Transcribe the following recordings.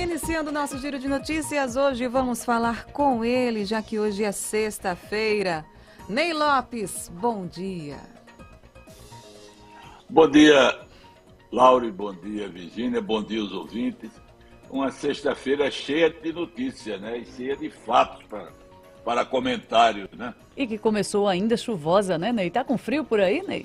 Iniciando o nosso giro de notícias, hoje vamos falar com ele, já que hoje é sexta-feira. Ney Lopes, bom dia. Bom dia, Laura, bom dia, Virgínia, bom dia aos ouvintes. Uma sexta-feira cheia de notícias, né? E cheia de fatos para comentários, né? E que começou ainda chuvosa, né, Ney? Tá com frio por aí, Ney?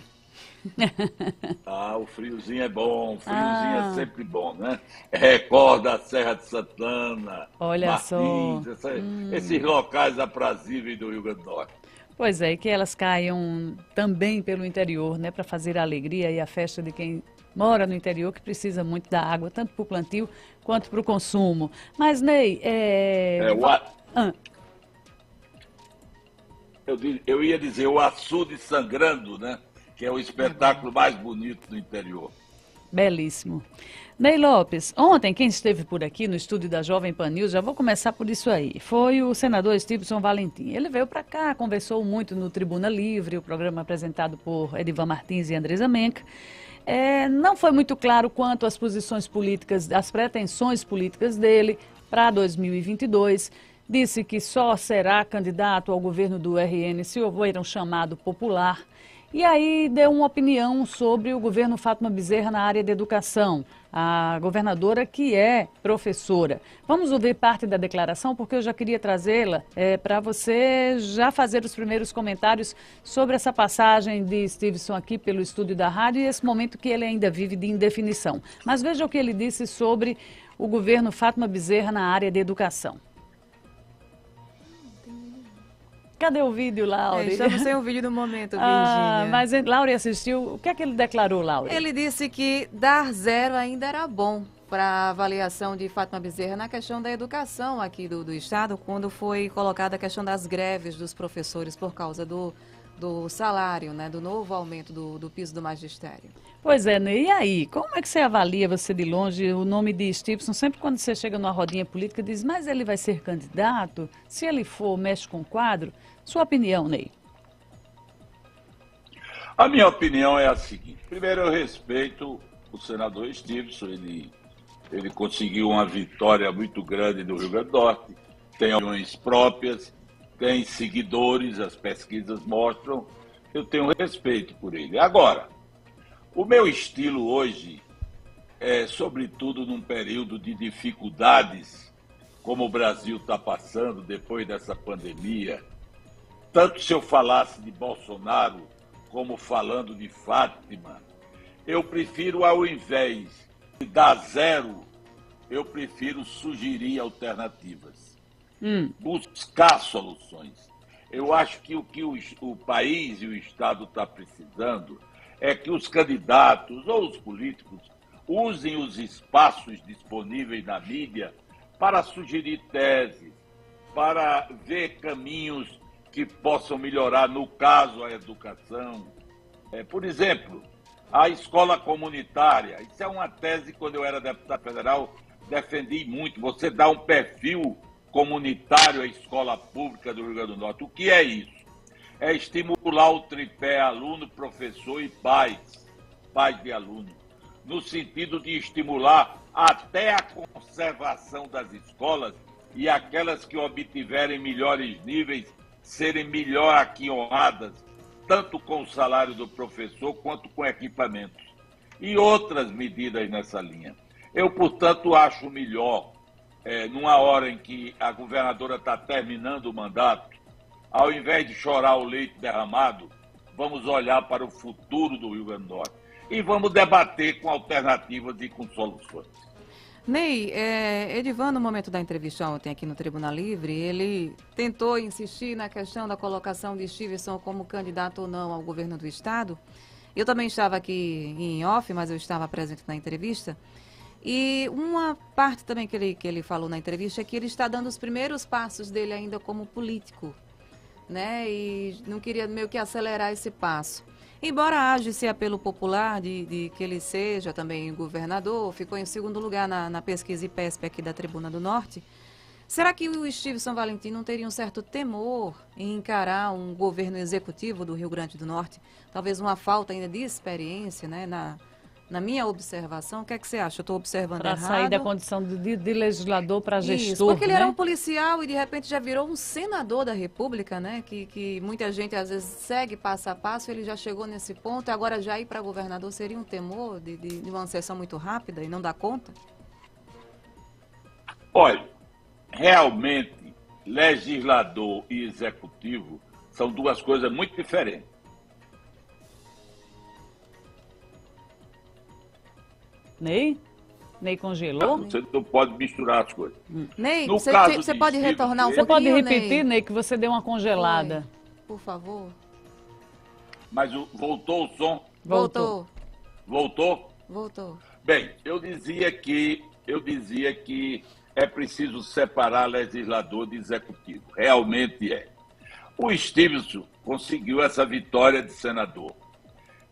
O friozinho é bom, o friozinho é sempre bom, né? Recorda a Serra de Santana, Olha Martins, só. Esses locais aprazíveis do Rio Grande do Norte. Pois é, e que elas caiam também pelo interior, né, para fazer a alegria e a festa de quem mora no interior, que precisa muito da água, tanto para o plantio quanto para o consumo. Mas, Ney, Eu ia dizer o açude sangrando, né? Que é o espetáculo mais bonito do interior. Belíssimo. Ney Lopes, ontem quem esteve por aqui no estúdio da Jovem Pan News, já vou começar por isso aí, foi o senador Stephenson Valentim. Ele veio para cá, conversou muito no Tribuna Livre, o programa apresentado por Edivan Martins e Andresa Menck. Não foi muito claro quanto às posições políticas, às pretensões políticas dele para 2022. Disse que só será candidato ao governo do RN se houver um chamado popular. E aí deu uma opinião sobre o governo Fátima Bezerra na área da educação, a governadora que é professora. Vamos ouvir parte da declaração, porque eu já queria trazê-la para você já fazer os primeiros comentários sobre essa passagem de Stephenson aqui pelo estúdio da rádio e esse momento que ele ainda vive de indefinição. Mas veja o que ele disse sobre o governo Fátima Bezerra na área da educação. Cadê o vídeo, Laura? Estamos sem o vídeo do momento, Virgínia. Mas Laura assistiu. O que é que ele declarou, Laura? Ele disse que dar 0 ainda era bom para a avaliação de Fátima Bezerra na questão da educação aqui do Estado, quando foi colocada a questão das greves dos professores por causa do salário, né, do novo aumento do piso do magistério. Pois é, Ney, e aí? Como é que você avalia, você de longe, o nome de Stephenson? Sempre quando você chega numa rodinha política, diz, mas ele vai ser candidato? Se ele for, mexe com o quadro? Sua opinião, Ney? A minha opinião é a seguinte. Primeiro, eu respeito o senador Stephenson. Ele conseguiu uma vitória muito grande no Rio Grande do Norte. Tem opiniões próprias, tem seguidores, as pesquisas mostram. Eu tenho respeito por ele. Agora, o meu estilo hoje é, sobretudo num período de dificuldades, como o Brasil está passando depois dessa pandemia, tanto se eu falasse de Bolsonaro como falando de Fátima, eu prefiro, ao invés de dar 0, eu prefiro sugerir alternativas, buscar soluções. Eu acho que o que o país e o Estado está precisando é que os candidatos ou os políticos usem os espaços disponíveis na mídia para sugerir teses, para ver caminhos que possam melhorar, no caso, a educação. Por exemplo, a escola comunitária. Isso é uma tese, quando eu era deputado federal, defendi muito. Você dá um perfil comunitário à escola pública do Rio Grande do Norte. O que é isso? É estimular o tripé aluno, professor e pais de aluno, no sentido de estimular até a conservação das escolas e aquelas que obtiverem melhores níveis serem melhor aqui honradas, tanto com o salário do professor quanto com equipamentos. E outras medidas nessa linha. Eu, portanto, acho melhor, numa hora em que a governadora está terminando o mandato, ao invés de chorar o leite derramado, vamos olhar para o futuro do Rio Grande do Norte e vamos debater com alternativas e com soluções. Ney, Edivan, no momento da entrevista ontem aqui no Tribuna Livre, ele tentou insistir na questão da colocação de Stephenson como candidato ou não ao governo do Estado. Eu também estava aqui em off, mas eu estava presente na entrevista. E uma parte também que ele falou na entrevista é que ele está dando os primeiros passos dele ainda como político, né? E não queria meio que acelerar esse passo. Embora haja esse apelo popular de que ele seja também governador, ficou em segundo lugar na pesquisa IPESP aqui da Tribuna do Norte. Será que o Stephenson Valentim não teria um certo temor em encarar um governo executivo do Rio Grande do Norte? Talvez uma falta ainda de experiência, né, Na minha observação, o que é que você acha? Eu estou observando Para errado? sair da condição de legislador para gestor, Isso, porque ele né? era um policial e de repente já virou um senador da República, né? Que muita gente às vezes segue passo a passo, ele já chegou nesse ponto e agora já ir para governador seria um temor de uma sessão muito rápida e não dar conta? Olha, realmente, legislador e executivo são duas coisas muito diferentes. Ney? Ney congelou? Você não pode misturar as coisas. Ney, No você caso de pode Steve retornar um Vieira- Você pode pouquinho, repetir, Ney? Ney, que você deu uma congelada. Foi, por favor. Mas voltou o som? Voltou. Voltou? Voltou. Bem, eu dizia que é preciso separar legislador de executivo. Realmente é. O Stevenson conseguiu essa vitória de senador.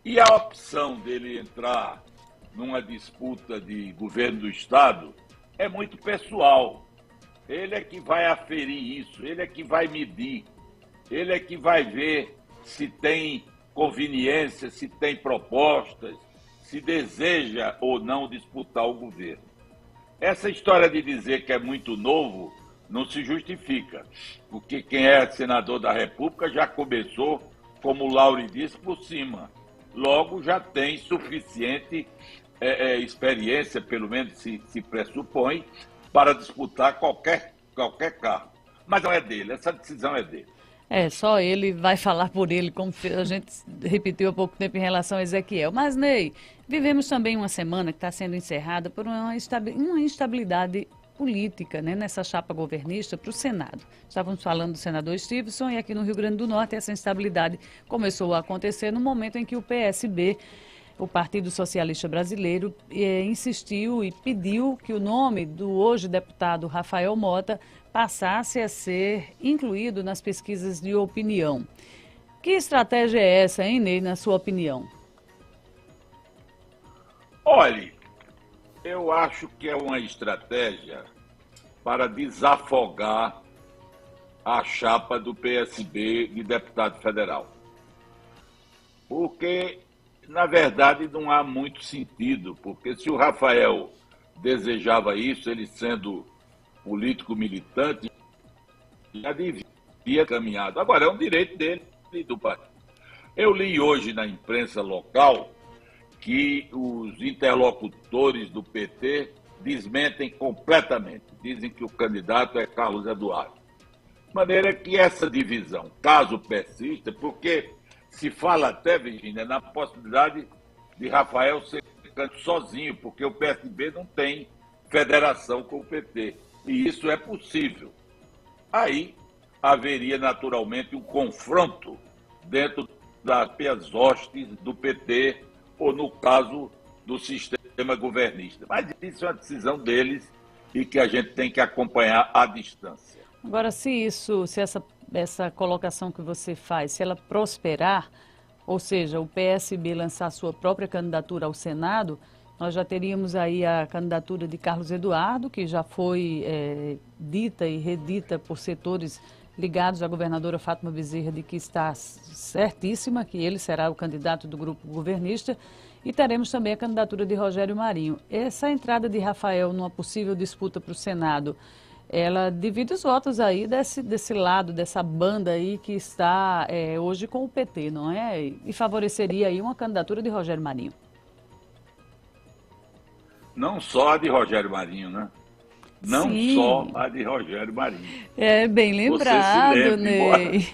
E a opção dele entrar numa disputa de governo do Estado é muito pessoal. Ele é que vai aferir isso, ele é que vai medir, ele é que vai ver se tem conveniência, se tem propostas, se deseja ou não disputar o governo. Essa história de dizer que é muito novo não se justifica, porque quem é senador da República já começou, como o Lauri disse, por cima. Logo, já tem suficiente experiência, pelo menos se pressupõe, para disputar qualquer cargo. Mas não é dele, essa decisão é dele. Só ele vai falar por ele, como a gente repetiu há pouco tempo em relação a Ezequiel. Mas, Ney, vivemos também uma semana que está sendo encerrada por uma instabilidade política, né, nessa chapa governista para o Senado. Estávamos falando do senador Stevenson e aqui no Rio Grande do Norte essa instabilidade começou a acontecer no momento em que o PSB, o Partido Socialista Brasileiro, insistiu e pediu que o nome do hoje deputado Rafael Mota passasse a ser incluído nas pesquisas de opinião. Que estratégia é essa, hein, Ney, na sua opinião? Olhe, eu acho que é uma estratégia para desafogar a chapa do PSB de deputado federal. Porque, na verdade, não há muito sentido, porque se o Rafael desejava isso, ele sendo político militante, já devia caminhado. Agora, é um direito dele e do partido. Eu li hoje na imprensa local que os interlocutores do PT desmentem completamente. Dizem que o candidato é Carlos Eduardo. De maneira que essa divisão, caso persista, porque se fala até, Virgínia, na possibilidade de Rafael ser candidato sozinho, porque o PSB não tem federação com o PT. E isso é possível. Aí haveria naturalmente um confronto dentro das hostes do PT, ou no caso do sistema governista. Mas isso é uma decisão deles e que a gente tem que acompanhar à distância. Agora, se essa colocação que você faz, se ela prosperar, ou seja, o PSB lançar sua própria candidatura ao Senado, nós já teríamos aí a candidatura de Carlos Eduardo, que já foi dita e redita por setores ligados à governadora Fátima Bezerra de que está certíssima, que ele será o candidato do grupo governista, e teremos também a candidatura de Rogério Marinho. Essa entrada de Rafael numa possível disputa para o Senado, ela divide os votos aí desse lado, dessa banda aí que está hoje com o PT, não é? E favoreceria aí uma candidatura de Rogério Marinho. Não só a de Rogério Marinho, né? Não Sim. só a de Rogério Marinho. É bem lembrado, Você se Ney.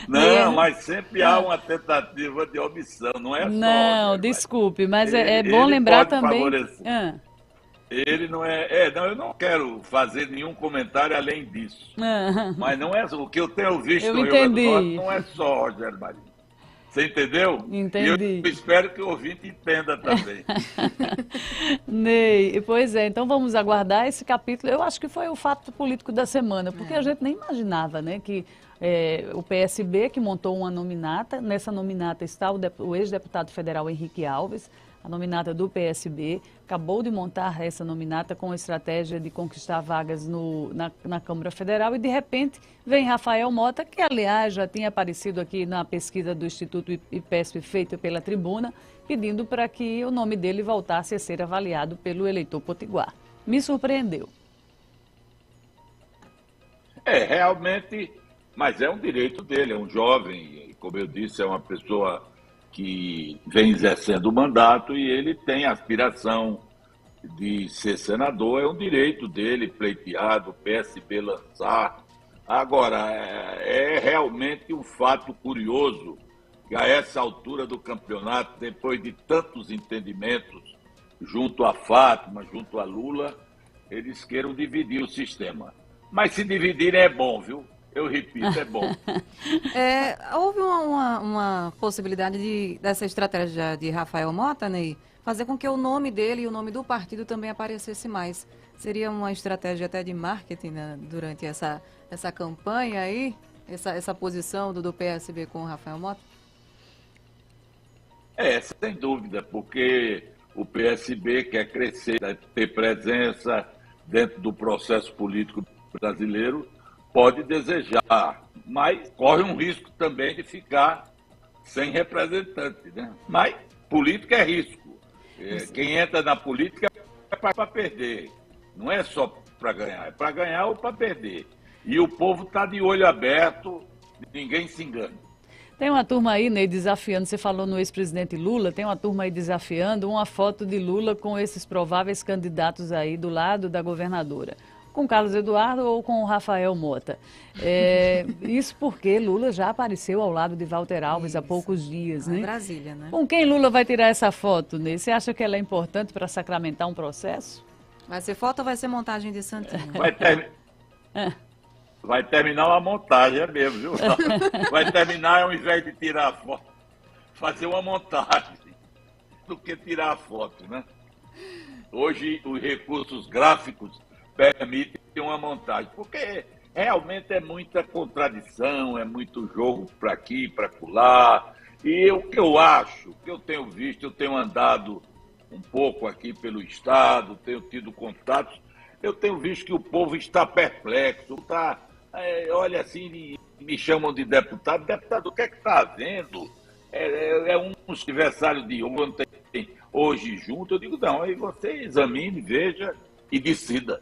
Não, mas sempre há uma tentativa de omissão, não é só. Não, desculpe, mas é bom lembrar também. Ele não é. Não, eu não quero fazer nenhum comentário além disso. Mas não é o que eu tenho visto Eu no Rio Grande do entendi. Norte, não é só Rogério Marinho. Você entendeu? Entendi. E eu espero que o ouvinte entenda também. Ney, pois é, então vamos aguardar esse capítulo. Eu acho que foi o fato político da semana, porque a gente nem imaginava, né, que o PSB que montou uma nominata, nessa nominata está o ex-deputado federal Henrique Alves, a nominata do PSB, acabou de montar essa nominata com a estratégia de conquistar vagas na Câmara Federal e, de repente, vem Rafael Mota, que, aliás, já tinha aparecido aqui na pesquisa do Instituto IPESP feita pela Tribuna, pedindo para que o nome dele voltasse a ser avaliado pelo eleitor potiguar. Me surpreendeu. Realmente, mas é um direito dele, é um jovem, como eu disse, é uma pessoa que vem exercendo o mandato e ele tem a aspiração de ser senador, é um direito dele, pleiteado, o PSB lançar. Agora, é realmente um fato curioso que a essa altura do campeonato, depois de tantos entendimentos junto a Fátima, junto a Lula, eles queiram dividir o sistema. Mas se dividirem é bom, viu? Eu repito, é bom. Houve uma possibilidade dessa estratégia de Rafael Mota, Ney, fazer com que o nome dele e o nome do partido também aparecesse mais. Seria uma estratégia até de marketing, né, durante essa campanha aí, essa posição do PSB com o Rafael Mota? Sem dúvida, porque o PSB quer crescer, ter presença dentro do processo político brasileiro, pode desejar, mas corre um risco também de ficar sem representante, né? Mas política é risco. Quem entra na política é para perder. Não é só para ganhar, é para ganhar ou para perder. E o povo está de olho aberto, ninguém se engana. Tem uma turma aí, Ney, desafiando, você falou no ex-presidente Lula, tem uma turma aí desafiando uma foto de Lula com esses prováveis candidatos aí do lado da governadora. Com Carlos Eduardo ou com o Rafael Mota. Isso porque Lula já apareceu ao lado de Walter Alves há poucos dias, né? Em Brasília, né? Com quem Lula vai tirar essa foto, Ney? Você acha que ela é importante para sacramentar um processo? Vai ser foto ou vai ser montagem de Santinho? Vai terminar uma montagem, é mesmo, viu? Vai terminar, ao invés de tirar a foto, fazer uma montagem do que tirar a foto, né? Hoje, os recursos gráficos permitem uma montagem, porque realmente é muita contradição, é muito jogo para aqui, para acolá. E o que eu acho, o que eu tenho visto, eu tenho andado um pouco aqui pelo Estado, tenho tido contatos, eu tenho visto que o povo está perplexo, olha assim, me chamam de deputado, o que é que está havendo? Um aniversário de ontem, hoje junto, eu digo, não, aí você examine, veja e decida.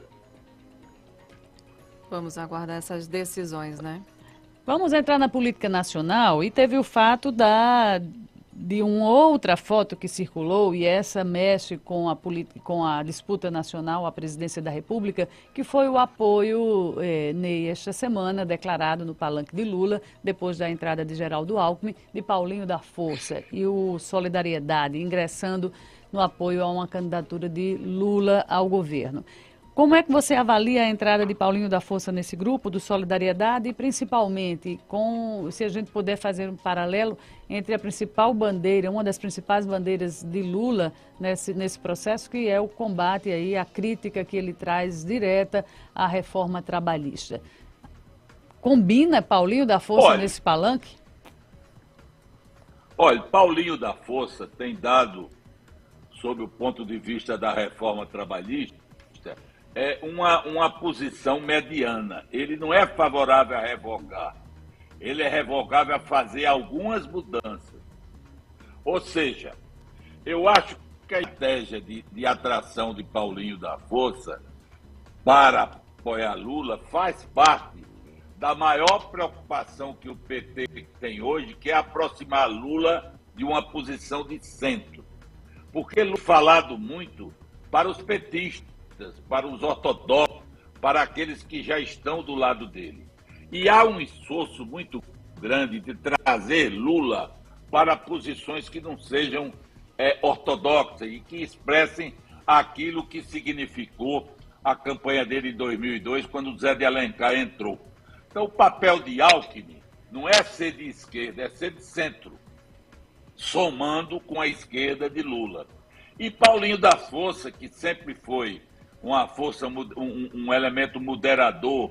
Vamos aguardar essas decisões, né? Vamos entrar na política nacional e teve o fato de uma outra foto que circulou, e essa mexe com a disputa nacional à presidência da República, que foi o apoio, Ney, esta semana, declarado no palanque de Lula, depois da entrada de Geraldo Alckmin, de Paulinho da Força e o Solidariedade, ingressando no apoio a uma candidatura de Lula ao governo. Como é que você avalia a entrada de Paulinho da Força nesse grupo, do Solidariedade, e principalmente, se a gente puder fazer um paralelo entre a principal bandeira, uma das principais bandeiras de Lula nesse processo, que é o combate aí, a crítica que ele traz direta à reforma trabalhista. Combina Paulinho da Força nesse palanque? Olha, Paulinho da Força tem dado, sob o ponto de vista da reforma trabalhista, uma posição mediana. Ele não é favorável a revogar. Ele é favorável a fazer algumas mudanças. Ou seja, eu acho que a estratégia de atração de Paulinho da Força para apoiar Lula faz parte da maior preocupação que o PT tem hoje, que é aproximar Lula de uma posição de centro. Porque Lula é falado muito para os petistas, para os ortodoxos, para aqueles que já estão do lado dele. E há um esforço muito grande de trazer Lula para posições que não sejam ortodoxas e que expressem aquilo que significou a campanha dele em 2002, quando o Zé de Alencar entrou. Então, o papel de Alckmin não é ser de esquerda, é ser de centro, somando com a esquerda de Lula. E Paulinho da Força, que sempre foi uma força, um elemento moderador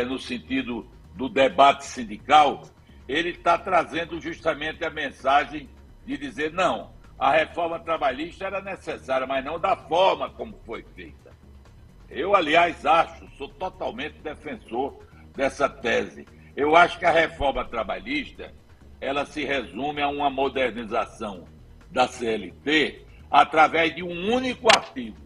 no sentido do debate sindical, ele está trazendo justamente a mensagem de dizer, não, a reforma trabalhista era necessária, mas não da forma como foi feita. Eu, aliás, sou totalmente defensor dessa tese. Eu acho que a reforma trabalhista, ela se resume a uma modernização da CLT através de um único artigo.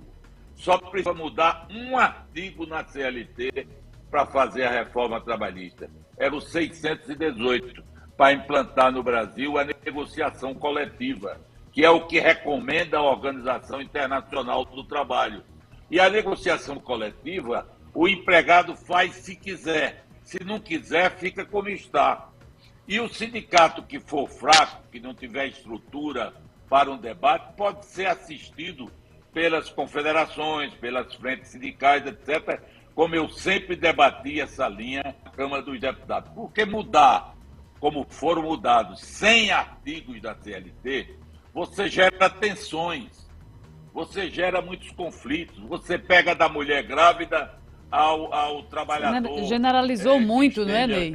Só precisa mudar um artigo na CLT para fazer a reforma trabalhista. Era o 618, para implantar no Brasil a negociação coletiva, que é o que recomenda a Organização Internacional do Trabalho. E a negociação coletiva, o empregado faz se quiser. Se não quiser, fica como está. E o sindicato que for fraco, que não tiver estrutura para um debate, pode ser assistido pelas confederações, pelas frentes sindicais, etc., como eu sempre debati essa linha na Câmara dos Deputados. Porque mudar, como foram mudados 100 artigos da CLT, você gera tensões, você gera muitos conflitos, você pega da mulher grávida ao trabalhador. Generalizou muito, não é, Ney?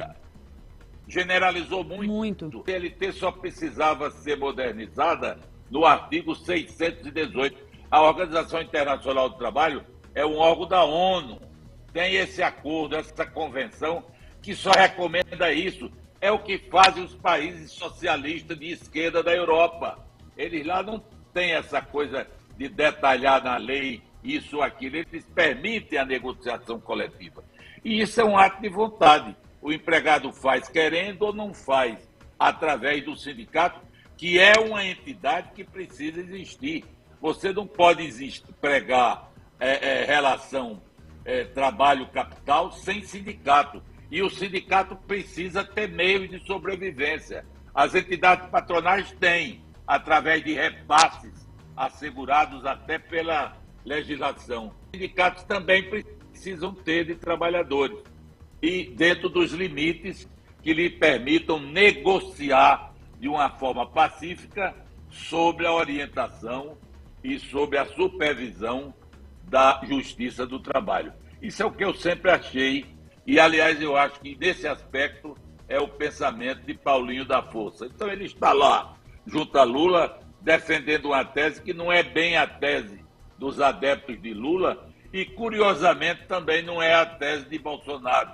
Generalizou muito. A CLT só precisava ser modernizada no artigo 618. A Organização Internacional do Trabalho é um órgão da ONU. Tem esse acordo, essa convenção, que só recomenda isso. É o que fazem os países socialistas de esquerda da Europa. Eles lá não têm essa coisa de detalhar na lei isso ou aquilo. Eles permitem a negociação coletiva. E isso é um ato de vontade. O empregado faz querendo ou não faz, através do sindicato, que é uma entidade que precisa existir. Você não pode pregar relação trabalho-capital sem sindicato. E o sindicato precisa ter meios de sobrevivência. As entidades patronais têm, através de repasses assegurados até pela legislação. Os sindicatos também precisam ter de trabalhadores. E dentro dos limites que lhe permitam negociar de uma forma pacífica sobre a orientação e sobre a supervisão da Justiça do Trabalho. Isso é o que eu sempre achei e, aliás, eu acho que nesse aspecto é o pensamento de Paulinho da Força. Então ele está lá, junto a Lula, defendendo uma tese que não é bem a tese dos adeptos de Lula e, curiosamente, também não é a tese de Bolsonaro,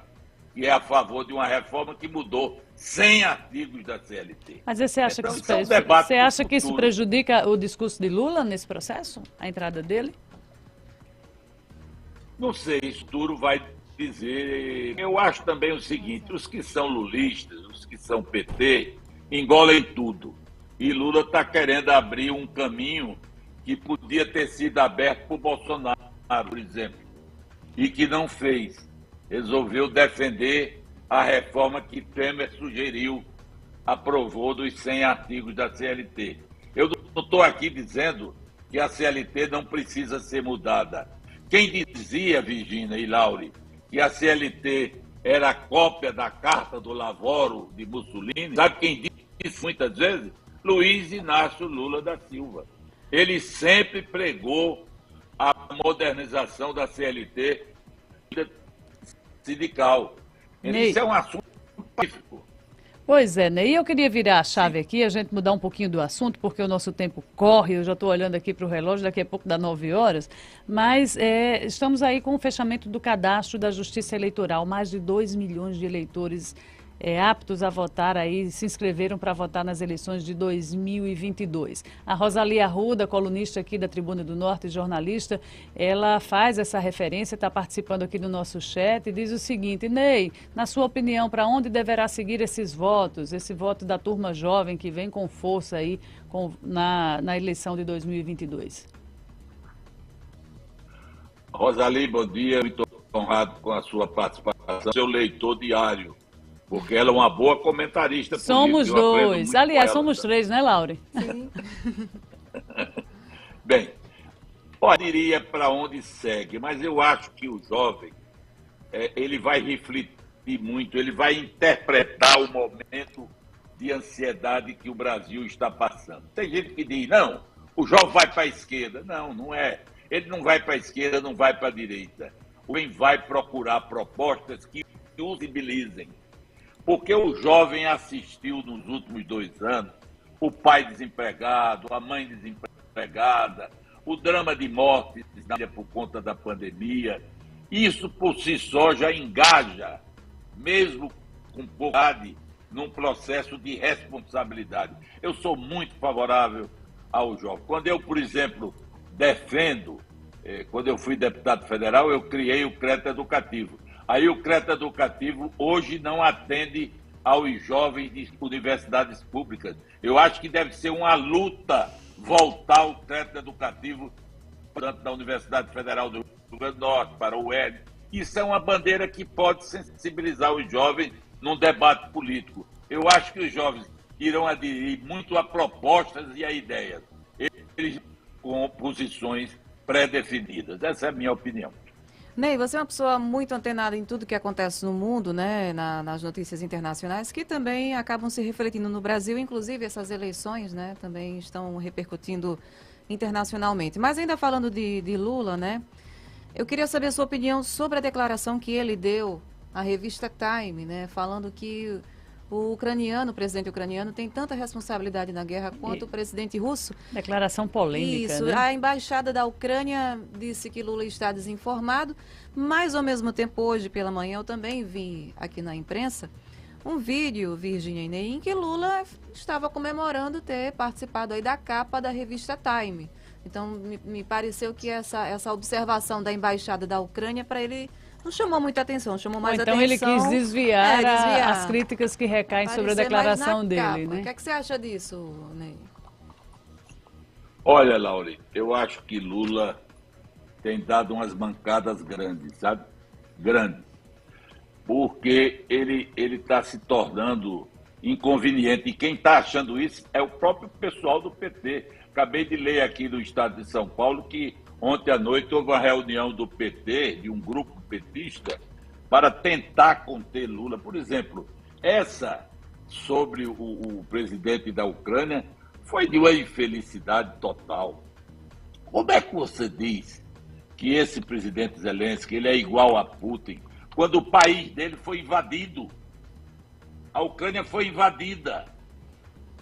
que é a favor de uma reforma que mudou 100 artigos da CLT. Mas você acha, então, você acha que isso prejudica o discurso de Lula nesse processo? A entrada dele? Não sei, isso tudo vai dizer. Eu acho também o seguinte, os que são lulistas, os que são PT, engolem tudo. E Lula está querendo abrir um caminho que podia ter sido aberto por Bolsonaro, por exemplo, e que não fez. Resolveu defender a reforma que Temer sugeriu, aprovou dos 100 artigos da CLT. Eu não estou aqui dizendo que a CLT não precisa ser mudada. Quem dizia, Virginia e Laure, que a CLT era a cópia da Carta do Lavoro de Mussolini, sabe quem disse muitas vezes? Luiz Inácio Lula da Silva. Ele sempre pregou a modernização da CLT sindical. Isso é um assunto pacífico. Pois é, né? E eu queria virar a chave aqui, a gente mudar um pouquinho do assunto, porque o nosso tempo corre, eu já estou olhando aqui para o relógio, daqui a pouco dá 9 horas, mas estamos aí com o fechamento do cadastro da Justiça Eleitoral, mais de 2 milhões de eleitores aptos a votar aí, se inscreveram para votar nas eleições de 2022. A Rosalie Arruda, colunista aqui da Tribuna do Norte, jornalista, ela faz essa referência, está participando aqui do nosso chat e diz o seguinte: Ney, na sua opinião, para onde deverá seguir esses votos, esse voto da turma jovem que vem com força aí na eleição de 2022? Rosalie, bom dia, muito honrado com a sua participação, seu leitor diário. Porque ela é uma boa comentarista. Somos dois. Aliás, somos 3, né, Laure? Sim. Bem, eu diria para onde segue, mas eu acho que o jovem, ele vai refletir muito, ele vai interpretar o momento de ansiedade que o Brasil está passando. Tem gente que diz, não, o jovem vai para a esquerda. Não, não é. Ele não vai para a esquerda, não vai para a direita. O jovem vai procurar propostas que o visibilizem. Porque o jovem assistiu nos últimos 2 anos o pai desempregado, a mãe desempregada, o drama de mortes por conta da pandemia. Isso por si só já engaja, mesmo com pouca idade, num processo de responsabilidade. Eu sou muito favorável ao jovem. Quando eu, por exemplo, defendo, quando eu fui deputado federal, eu criei o crédito educativo. Aí o crédito educativo hoje não atende aos jovens de universidades públicas. Eu acho que deve ser uma luta voltar o crédito educativo tanto da Universidade Federal do Rio Grande do Norte, para o UERJ. Isso é uma bandeira que pode sensibilizar os jovens num debate político. Eu acho que os jovens irão aderir muito a propostas e a ideias, eles com posições pré-definidas. Essa é a minha opinião. Ney, você é uma pessoa muito antenada em tudo que acontece no mundo, né, nas notícias internacionais, que também acabam se refletindo no Brasil, inclusive essas eleições, né, também estão repercutindo internacionalmente. Mas ainda falando de Lula, né, eu queria saber a sua opinião sobre a declaração que ele deu à revista Time, né, falando que o presidente ucraniano, tem tanta responsabilidade na guerra quanto o presidente russo. Declaração polêmica, Isso, né? A embaixada da Ucrânia disse que Lula está desinformado, mas ao mesmo tempo, hoje pela manhã, eu também vi aqui na imprensa um vídeo, Virgínia e Ney, em que Lula estava comemorando ter participado aí da capa da revista Time. Então, me pareceu que essa observação da embaixada da Ucrânia, para ele, não chamou muita atenção, chamou mais então atenção... ele quis desviar, desviar as críticas que recaem sobre a declaração dele, né? O que é que você acha disso, Ney? Olha, Laure, eu acho que Lula tem dado umas mancadas grandes, sabe? Grandes. Porque ele está se tornando inconveniente. E quem está achando isso é o próprio pessoal do PT. Acabei de ler aqui do estado de São Paulo que ontem à noite houve uma reunião do PT, de um grupo petista, para tentar conter Lula. Por exemplo, essa sobre o presidente da Ucrânia foi de uma infelicidade total. Como é que você diz que esse presidente Zelensky ele é igual a Putin, quando o país dele foi invadido? A Ucrânia foi invadida.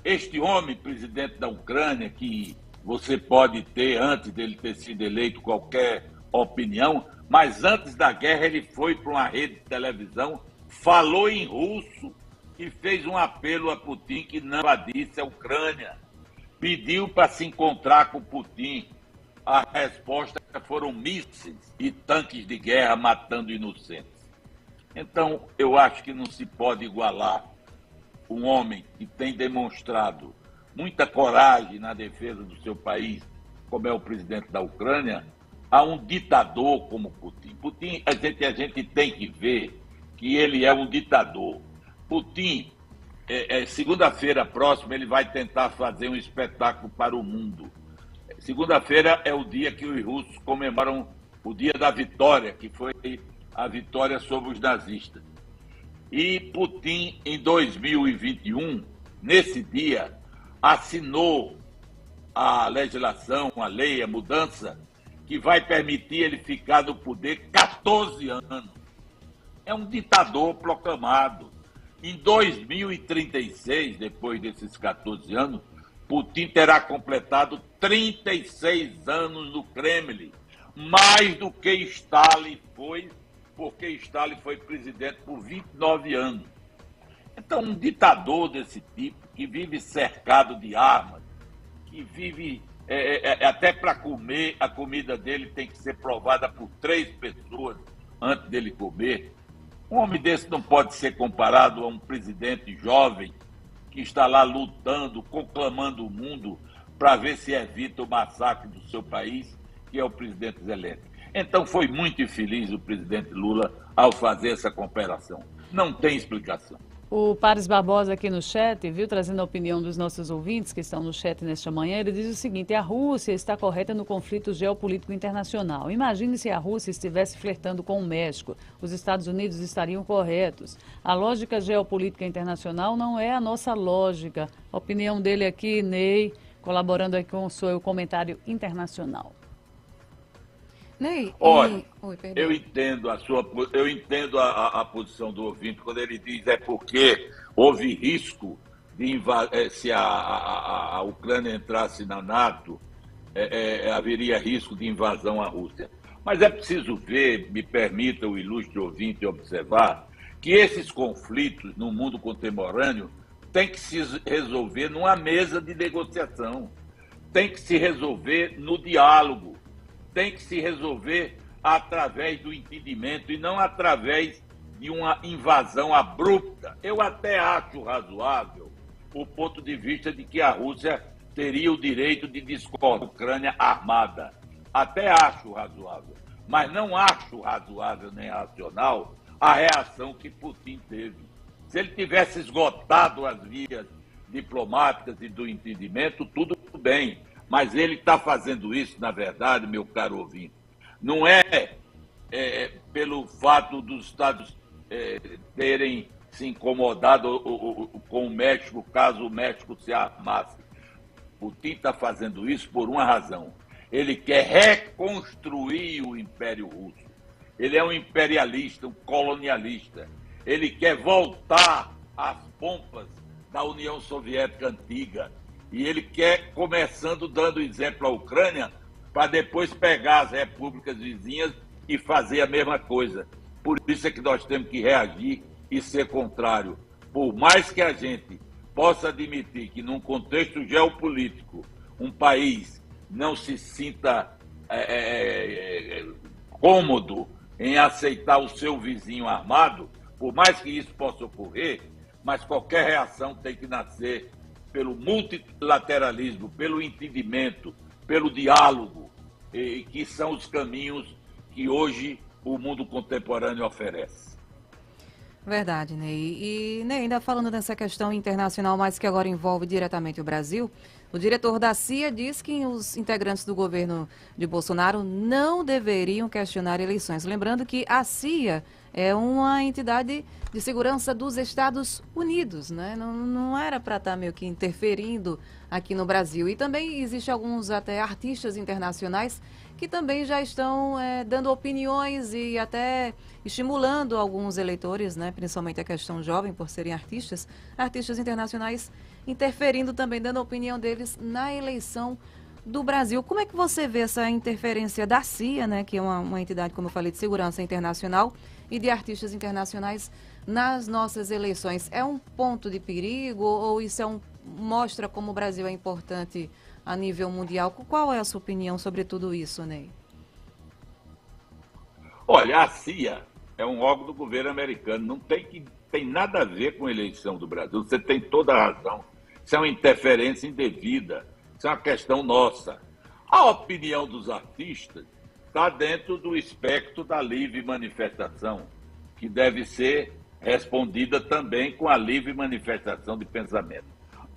Este homem, presidente da Ucrânia, que você pode ter, antes dele ter sido eleito, qualquer opinião, mas antes da guerra ele foi para uma rede de televisão, falou em russo e fez um apelo a Putin que não invadisse a Ucrânia. Pediu para se encontrar com Putin. A resposta foram mísseis e tanques de guerra matando inocentes. Então, eu acho que não se pode igualar um homem que tem demonstrado muita coragem na defesa do seu país, como é o presidente da Ucrânia, a um ditador como Putin. Putin, a gente tem que ver que ele é um ditador. Putin, segunda-feira próxima, ele vai tentar fazer um espetáculo para o mundo. Segunda-feira é o dia que os russos comemoram o dia da vitória, que foi a vitória sobre os nazistas. E Putin, em 2021, nesse dia, assinou a legislação, a lei, a mudança, que vai permitir ele ficar no poder 14 anos. É um ditador proclamado. Em 2036, depois desses 14 anos, Putin terá completado 36 anos no Kremlin, mais do que Stalin foi, porque Stalin foi presidente por 29 anos. Então, um ditador desse tipo, que vive cercado de armas, que vive, até para comer, a comida dele tem que ser provada por 3 pessoas antes dele comer. Um homem desse não pode ser comparado a um presidente jovem que está lá lutando, conclamando o mundo para ver se evita o massacre do seu país, que é o presidente Zelensky. Então foi muito infeliz o presidente Lula ao fazer essa comparação. Não tem explicação. O Paris Barbosa aqui no chat, viu, trazendo a opinião dos nossos ouvintes que estão no chat nesta manhã, ele diz o seguinte: a Rússia está correta no conflito geopolítico internacional. Imagine se a Rússia estivesse flertando com o México. Os Estados Unidos estariam corretos. A lógica geopolítica internacional não é a nossa lógica. A opinião dele aqui, Ney, colaborando aqui com o seu comentário internacional. Ney, olha, eu entendo a posição do ouvinte quando ele diz porque houve risco se a Ucrânia entrasse na NATO, haveria risco de invasão à Rússia. Mas é preciso ver, me permita o ilustre ouvinte observar, que esses conflitos no mundo contemporâneo têm que se resolver numa mesa de negociação, tem que se resolver no diálogo, tem que se resolver através do entendimento e não através de uma invasão abrupta. Eu até acho razoável o ponto de vista de que a Rússia teria o direito de discordar da Ucrânia armada. Até acho razoável, mas não acho razoável nem racional a reação que Putin teve. Se ele tivesse esgotado as vias diplomáticas e do entendimento, tudo bem, mas ele está fazendo isso, na verdade, meu caro ouvinte, não é pelo fato dos Estados terem se incomodado com o México, caso o México se armasse. Putin está fazendo isso por uma razão. Ele quer reconstruir o Império Russo. Ele é um imperialista, um colonialista. Ele quer voltar às pompas da União Soviética antiga. E ele quer, começando dando exemplo à Ucrânia, para depois pegar as repúblicas vizinhas e fazer a mesma coisa. Por isso é que nós temos que reagir e ser contrário. Por mais que a gente possa admitir que, num contexto geopolítico, um país não se sinta cômodo em aceitar o seu vizinho armado, por mais que isso possa ocorrer, mas qualquer reação tem que nascer pelo multilateralismo, pelo entendimento, pelo diálogo, que são os caminhos que hoje o mundo contemporâneo oferece. Verdade, Ney. E, Ney, ainda falando dessa questão internacional, mas que agora envolve diretamente o Brasil, o diretor da CIA diz que os integrantes do governo de Bolsonaro não deveriam questionar eleições. Lembrando que a CIA é uma entidade de segurança dos Estados Unidos, né? Não era para estar meio que interferindo aqui no Brasil. E também existem alguns até artistas internacionais que também já estão dando opiniões e até estimulando alguns eleitores, né? Principalmente a questão jovem, por serem artistas internacionais interferindo também, dando a opinião deles na eleição do Brasil. Como é que você vê essa interferência da CIA, né, que é uma entidade, como eu falei, de segurança internacional, e de artistas internacionais nas nossas eleições? É um ponto de perigo ou isso mostra como o Brasil é importante a nível mundial? Qual é a sua opinião sobre tudo isso, Ney? Olha, a CIA é um órgão do governo americano, não tem nada a ver com a eleição do Brasil. Você tem toda a razão. Isso é uma interferência indevida. Isso é uma questão nossa. A opinião dos artistas está dentro do espectro da livre manifestação, que deve ser respondida também com a livre manifestação de pensamento.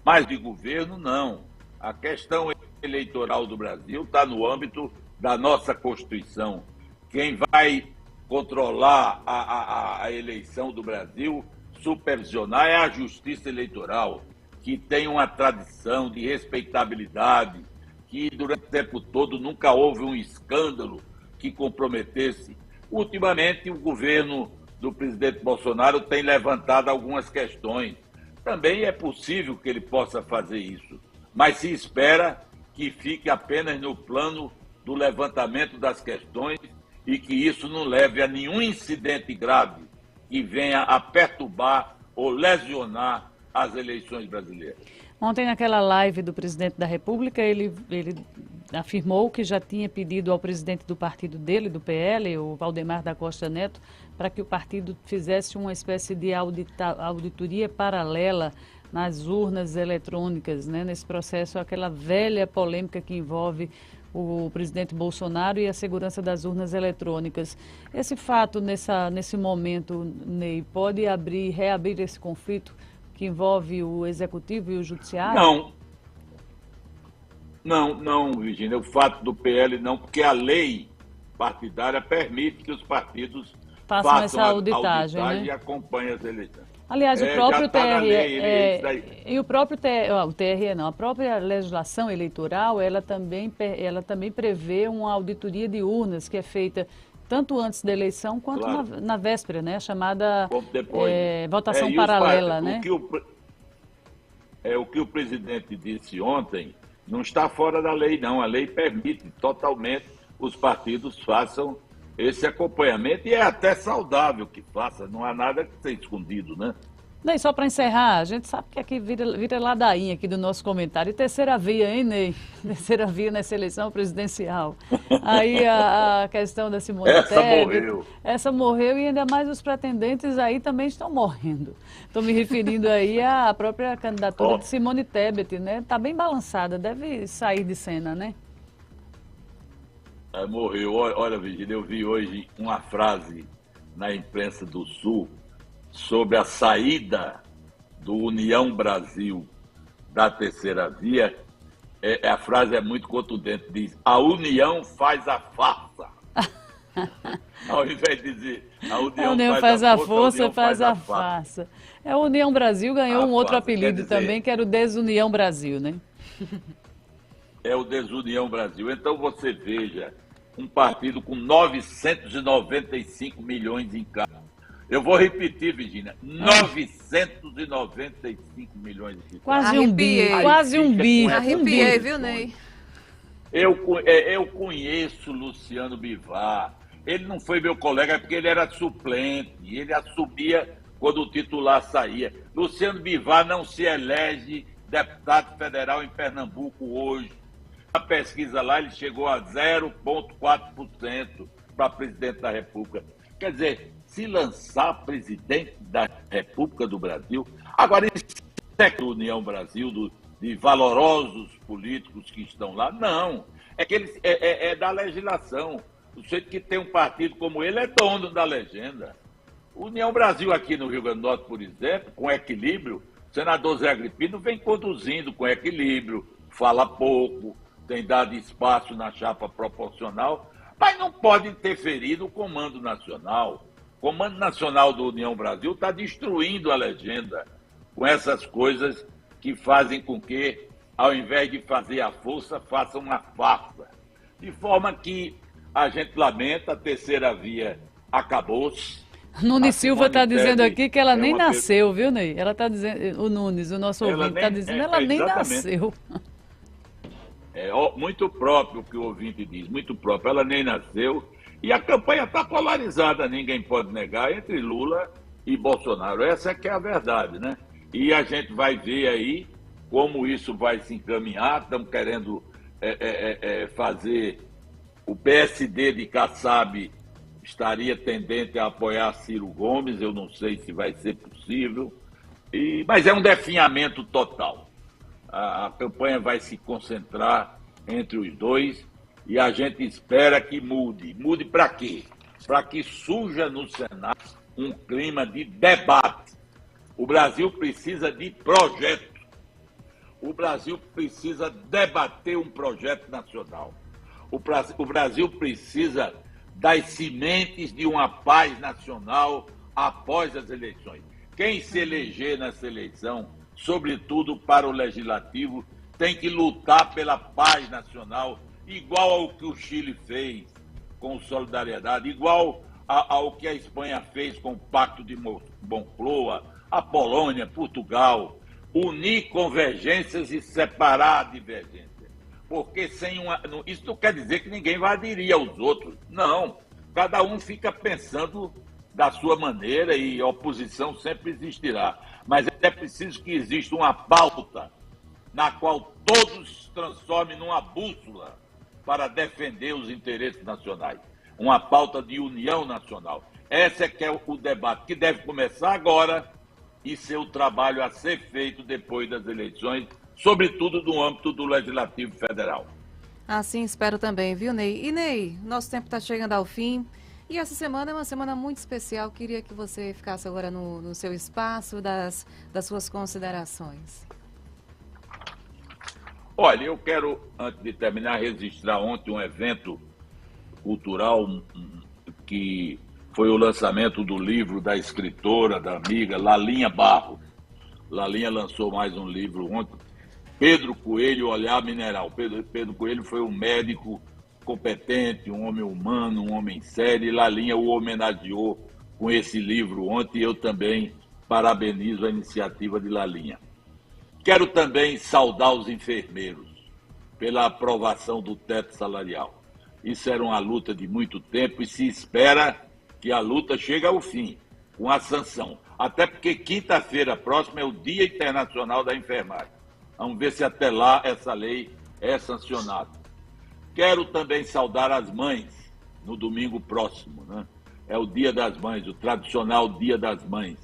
Mas de governo, não. A questão eleitoral do Brasil está no âmbito da nossa Constituição. Quem vai controlar a eleição do Brasil, supervisionar, é a Justiça Eleitoral, que tem uma tradição de respeitabilidade, que durante o tempo todo nunca houve um escândalo que comprometesse. Ultimamente, o governo do presidente Bolsonaro tem levantado algumas questões. Também é possível que ele possa fazer isso, mas se espera que fique apenas no plano do levantamento das questões e que isso não leve a nenhum incidente grave que venha a perturbar ou lesionar as eleições brasileiras. Ontem, naquela live do presidente da República, ele afirmou que já tinha pedido ao presidente do partido dele, do PL, o Valdemar da Costa Neto, para que o partido fizesse uma espécie de auditoria paralela nas urnas eletrônicas, né? Nesse processo, aquela velha polêmica que envolve o presidente Bolsonaro e a segurança das urnas eletrônicas. Esse fato, nesse momento, Ney, pode reabrir esse conflito que envolve o Executivo e o Judiciário? Não, Virginia, o fato do PL não, porque a lei partidária permite que os partidos façam essa auditagem, né? E acompanhem as eleições. Aliás, o próprio TRE, e o próprio TRE não, a própria legislação eleitoral, ela também prevê uma auditoria de urnas que é feita tanto antes da eleição quanto na véspera, né? Chamada votação paralela, né? o que o presidente disse ontem não está fora da lei, não. A lei permite totalmente os partidos façam esse acompanhamento e é até saudável que faça, não há nada que seja escondido, né? Ney, só para encerrar, a gente sabe que aqui vira ladainha aqui do nosso comentário. E terceira via, hein, Ney? Terceira via nessa eleição presidencial. Aí a questão da Simone Tebet. Essa morreu e ainda mais os pretendentes aí também estão morrendo. Estou me referindo aí à própria candidatura de Simone Tebet, né? Está bem balançada, deve sair de cena, né? Morreu. Olha, Virgínia, eu vi hoje uma frase na imprensa do Sul sobre a saída do União Brasil da terceira via. A frase é muito contundente, diz: a união faz a farsa. Ao invés de dizer a união faz a força, faz a farsa. A União Brasil ganhou um outro apelido também, que era o Desunião Brasil, né? É o Desunião Brasil. Então você veja, um partido com 995 milhões em casa. Eu vou repetir, Virgínia, 995 milhões de quase um bi, quase um bi. Arrepiei, viu, Ney? Eu conheço Luciano Bivar. Ele não foi meu colega porque ele era suplente. Ele assumia quando o titular saía. Luciano Bivar não se elege deputado federal em Pernambuco hoje. Na pesquisa lá, ele chegou a 0,4% para presidente da República. Quer dizer, se lançar presidente da República do Brasil. Agora, isso é da União Brasil, de valorosos políticos que estão lá? Não. É que eles é da legislação. O sujeito que tem um partido como ele é dono da legenda. União Brasil aqui no Rio Grande do Norte, por exemplo, com equilíbrio, o senador Zé Agripino vem conduzindo com equilíbrio, fala pouco, tem dado espaço na chapa proporcional, mas não pode interferir no Comando Nacional. O Comando Nacional da União Brasil está destruindo a legenda com essas coisas que fazem com que, ao invés de fazer a força, façam uma farsa. De forma que a gente lamenta, a terceira via acabou-se. Nunes Silva está dizendo aqui que ela nem nasceu, viu, Ney? Ela está dizendo, o Nunes, o nosso ouvinte, está dizendo que ela nem nasceu. É muito próprio o que o ouvinte diz, muito próprio. Ela nem nasceu. E a campanha está polarizada, ninguém pode negar, entre Lula e Bolsonaro. Essa é que é a verdade, né? E a gente vai ver aí como isso vai se encaminhar. Estamos querendo fazer... O PSD de Kassab estaria tendente a apoiar Ciro Gomes, eu não sei se vai ser possível, mas é um definhamento total. A campanha vai se concentrar entre os dois e a gente espera que mude. Mude para quê? Para que surja no Senado um clima de debate. O Brasil precisa de projeto. O Brasil precisa debater um projeto nacional. O Brasil precisa das sementes de uma paz nacional após as eleições. Quem se eleger nessa eleição, sobretudo para o Legislativo, tem que lutar pela paz nacional, igual ao que o Chile fez com Solidariedade, igual ao que a Espanha fez com o Pacto de Moncloa, a Polônia, Portugal. Unir convergências e separar divergências. Porque isso não quer dizer que ninguém vai aderir aos outros. Não. Cada um fica pensando da sua maneira e a oposição sempre existirá. Mas é preciso que exista uma pauta na qual todos se transformem numa bússola para defender os interesses nacionais. Uma pauta de união nacional. Esse é que é o debate que deve começar agora e ser o trabalho a ser feito depois das eleições, sobretudo no âmbito do Legislativo Federal. Assim espero também, viu, Ney? E, Ney, nosso tempo está chegando ao fim. E essa semana é uma semana muito especial. Queria que você ficasse agora no seu espaço das suas considerações. Olha, eu quero, antes de terminar, registrar ontem um evento cultural que foi o lançamento do livro da escritora, da amiga Lalinha Barros. Lalinha lançou mais um livro ontem, Pedro Coelho, Olhar Mineral. Pedro Coelho foi um médico competente, um homem humano, um homem sério, e Lalinha o homenageou com esse livro ontem, e eu também parabenizo a iniciativa de Lalinha. Quero também saudar os enfermeiros pela aprovação do teto salarial. Isso era uma luta de muito tempo e se espera que a luta chegue ao fim, com a sanção. Até porque quinta-feira próxima é o Dia Internacional da Enfermagem. Vamos ver se até lá essa lei é sancionada. Quero também saudar as mães no domingo próximo, né? É o Dia das Mães, o tradicional Dia das Mães,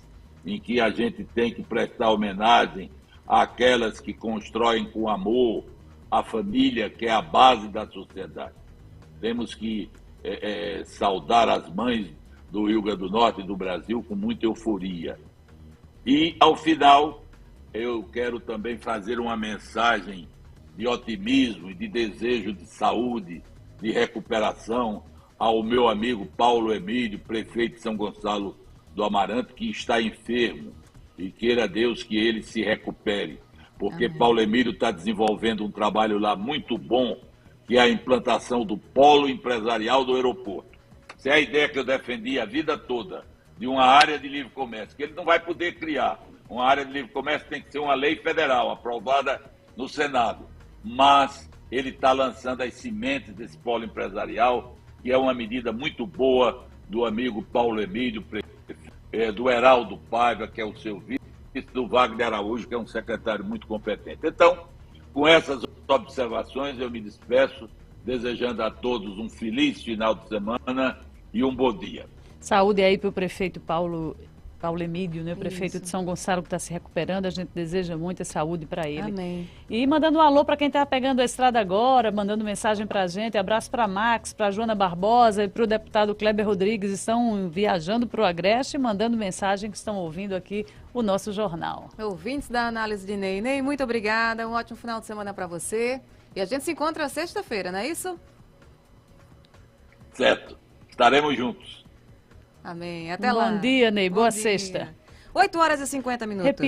em que a gente tem que prestar homenagem àquelas que constroem com amor a família, que é a base da sociedade. Temos que saudar as mães do Rio Grande do Norte e do Brasil com muita euforia. E, ao final, eu quero também fazer uma mensagem de otimismo e de desejo de saúde, de recuperação ao meu amigo Paulo Emílio, prefeito de São Gonçalo do Amarante, que está enfermo, e queira Deus que ele se recupere, porque Amém. Paulo Emílio está desenvolvendo um trabalho lá muito bom, que é a implantação do polo empresarial do aeroporto. Essa é a ideia que eu defendi a vida toda, de uma área de livre comércio, que ele não vai poder criar. Uma área de livre comércio tem que ser uma lei federal, aprovada no Senado. Mas ele está lançando as sementes desse polo empresarial, que é uma medida muito boa do amigo Paulo Emílio, do Heraldo Paiva, que é o seu vice, do Wagner Araújo, que é um secretário muito competente. Então, com essas observações, eu me despeço, desejando a todos um feliz final de semana e um bom dia. Saúde aí para o prefeito Paulo Emílio, né? O prefeito de São Gonçalo, que está se recuperando. A gente deseja muita saúde para ele. Amém. E mandando um alô para quem está pegando a estrada agora, mandando mensagem para a gente. Abraço para Max, para Joana Barbosa e para o deputado Kleber Rodrigues. Estão viajando para o Agreste e mandando mensagem que estão ouvindo aqui o nosso jornal. Ouvintes da análise de Ney. Ney, muito obrigada. Um ótimo final de semana para você. E a gente se encontra sexta-feira, não é isso? Certo. Estaremos juntos. Amém. Até lá. Bom dia, Ney. Boa sexta. 8h50. Repita.